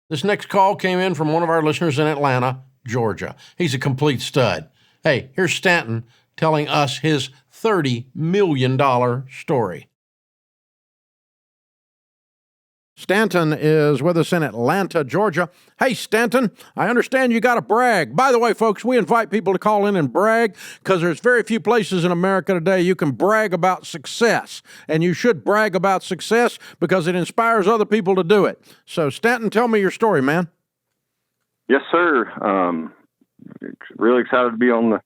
This next call came in from one of our listeners in Atlanta, Georgia. He's a complete stud. Hey, here's Stanton telling us his $30 million story. Stanton is with us in Atlanta, Georgia. Hey, Stanton, I understand you got to brag. By the way, folks, we invite people to call in and brag because there's very few places in America today you can brag about success. And you should brag about success because it inspires other people to do it. So, Stanton, tell me your story, man. Yes, sir. Really excited to be on the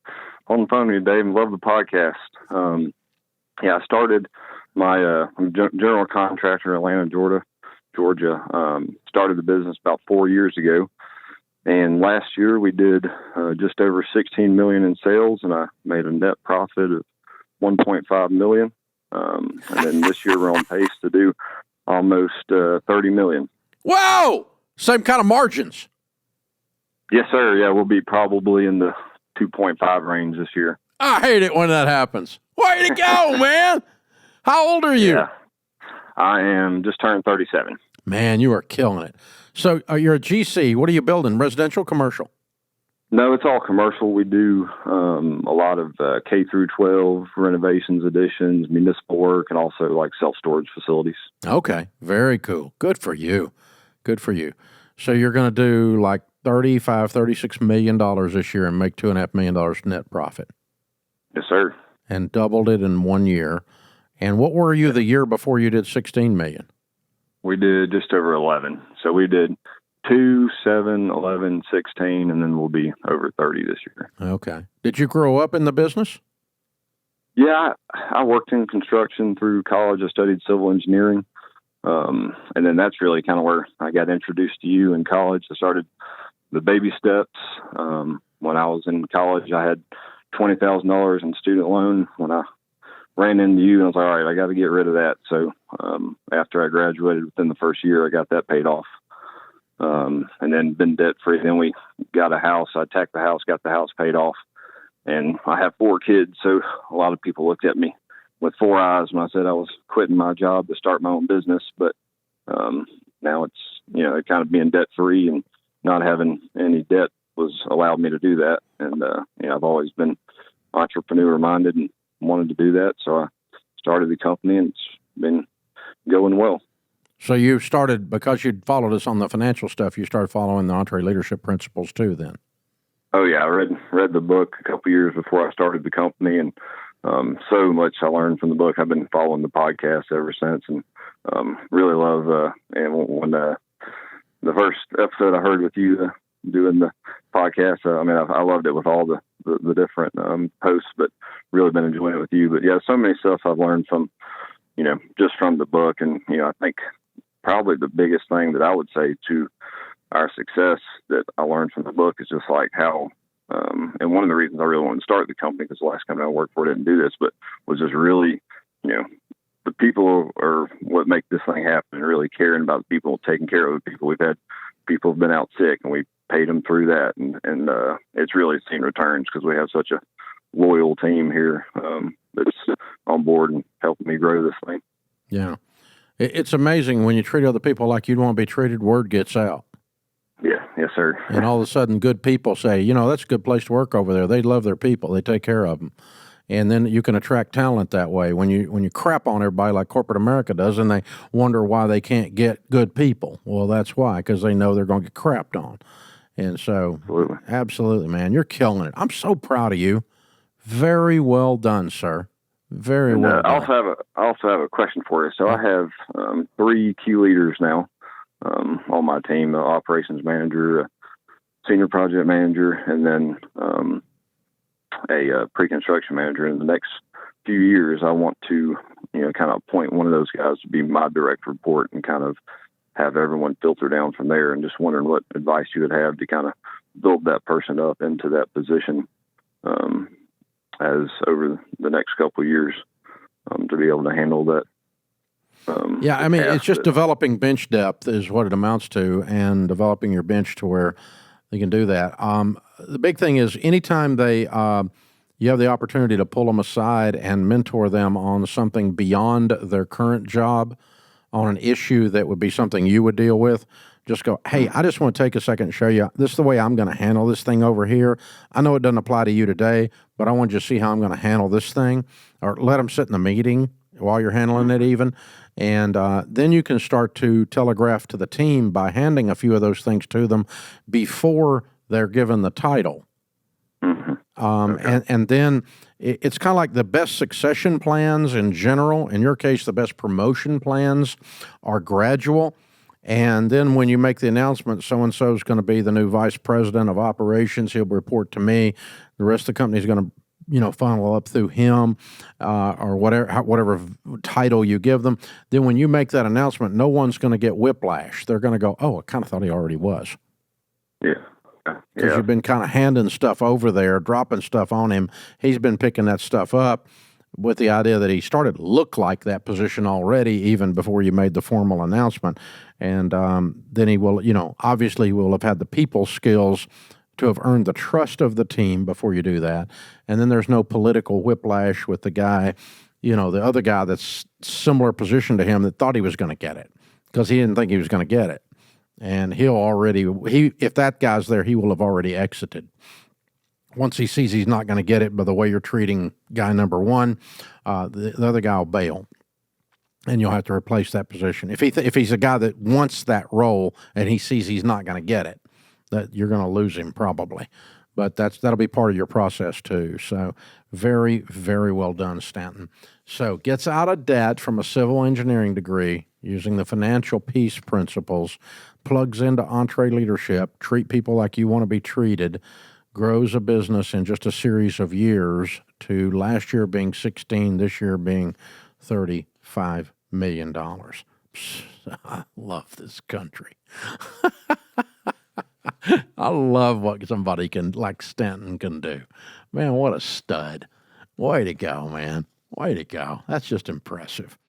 phone with you, Dave, and love the podcast. I started my I'm a general contractor in Atlanta, Georgia. Started the business about 4 years ago, and last year we did just over 16 million in sales, and I made a net profit of 1.5 million. And then this year we're on pace to do almost 30 million. Wow! Same kind of margins. Yes, sir. Yeah, we'll be probably in the 2.5 range this year. I hate it when that happens. Way to go, man! How old are you? Yeah. I am just turned 37. Man, you are killing it. So you're a GC. What are you building, residential, commercial? No, it's all commercial. We do a lot of K through 12 renovations, additions, municipal work, and also like self-storage facilities. Okay, very cool. Good for you. Good for you. So you're going to do like $36 million this year and make $2.5 million net profit. Yes, sir. And doubled it in 1 year. And what were you the year before you did 16 million? We did just over 11. So we did 2, 7, 11, 16, and then we'll be over 30 this year. Okay. Did you grow up in the business? Yeah, I worked in construction through college. I studied civil engineering. And then that's really kind of where I got introduced to you in college. I started the baby steps. When I was in college, I had $20,000 in student loan. When I ran into you, and I was like, all right, I got to get rid of that. So after I graduated, within the first year, I got that paid off. And then been debt free. Then we got a house. I tacked the house, got the house paid off. And I have 4 kids. So a lot of people looked at me with 4 eyes when I said I was quitting my job to start my own business. But now it's, kind of being debt free and not having any debt was allowed me to do that. And, I've always been entrepreneur minded and wanted to do that. So I started the company, and it's been going well. So you started, because you'd followed us on the financial stuff, you started following the EntreLeadership principles too then? Oh, yeah. I read the book a couple years before I started the company, and so much I learned from the book. I've been following the podcast ever since, and really love, and when the first episode I heard with you doing the podcast, I loved it with all the different posts, but really been enjoying it with you. But yeah, so many stuff I've learned from, just from the book. And, I think probably the biggest thing that I would say to our success that I learned from the book is just like how, and one of the reasons I really wanted to start the company, because the last company I worked for didn't do this, but was just really, the people are what make this thing happen, and really caring about the people, taking care of the people. We've had people have been out sick, and we paid them through that. And it's really seen returns because we have such a loyal team here that's on board and helping me grow this thing. Yeah. It's amazing when you treat other people like you'd want to be treated, word gets out. Yeah. Yes, sir. And all of a sudden good people say, that's a good place to work over there. They love their people. They take care of them. And then you can attract talent that way. When you crap on everybody like corporate America does, and they wonder why they can't get good people. Well, that's why, because they know they're going to get crapped on. And so, absolutely, man, you're killing it. I'm so proud of you. Very well done, sir. Very well done. I also have a question for you. So I have 3 key leaders now on my team: the operations manager, a senior project manager, and then a pre-construction manager. In the next few years, I want to, kind of appoint one of those guys to be my direct report and kind of have everyone filter down from there. And just wondering what advice you would have to kind of build that person up into that position as over the next couple of years to be able to handle that. It's just developing bench depth is what it amounts to, and developing your bench to where they can do that. The big thing is anytime you have the opportunity to pull them aside and mentor them on something beyond their current job, on an issue that would be something you would deal with, Just go, hey, I just want to take a second and show you this is the way I'm going to handle this thing over here. I know it doesn't apply to you today, but I want you to see how I'm going to handle this thing. Or let them sit in the meeting while you're handling it even. And then you can start to telegraph to the team by handing a few of those things to them before they're given the title. And then it's kind of like the best succession plans in general. In your case, the best promotion plans are gradual. And then when you make the announcement, so-and-so is going to be the new vice president of operations, he'll report to me. The rest of the company is going to, funnel up through him or whatever title you give them. Then when you make that announcement, no one's going to get whiplash. They're going to go, oh, I kind of thought he already was. Yeah. Because you've been kind of handing stuff over there, dropping stuff on him. He's been picking that stuff up with the idea that he started to look like that position already even before you made the formal announcement. And then he will, obviously he will have had the people skills to have earned the trust of the team before you do that. And then there's no political whiplash with the guy, the other guy that's similar position to him that thought he was going to get it because he didn't think he was going to get it. And if that guy's there, he will have already exited. Once he sees he's not going to get it by the way you're treating guy number one, the other guy will bail. And you'll have to replace that position. If he's a guy that wants that role and he sees he's not going to get it, that you're going to lose him probably. But that'll be part of your process too. So very, very well done, Stanton. So gets out of debt from a civil engineering degree using the financial peace principles, plugs into EntreLeadership, treat people like you want to be treated, grows a business in just a series of years to last year being 16, this year being $35 million. I love this country. I love what somebody like Stanton can do. Man, what a stud. Way to go, man. Way to go. That's just impressive.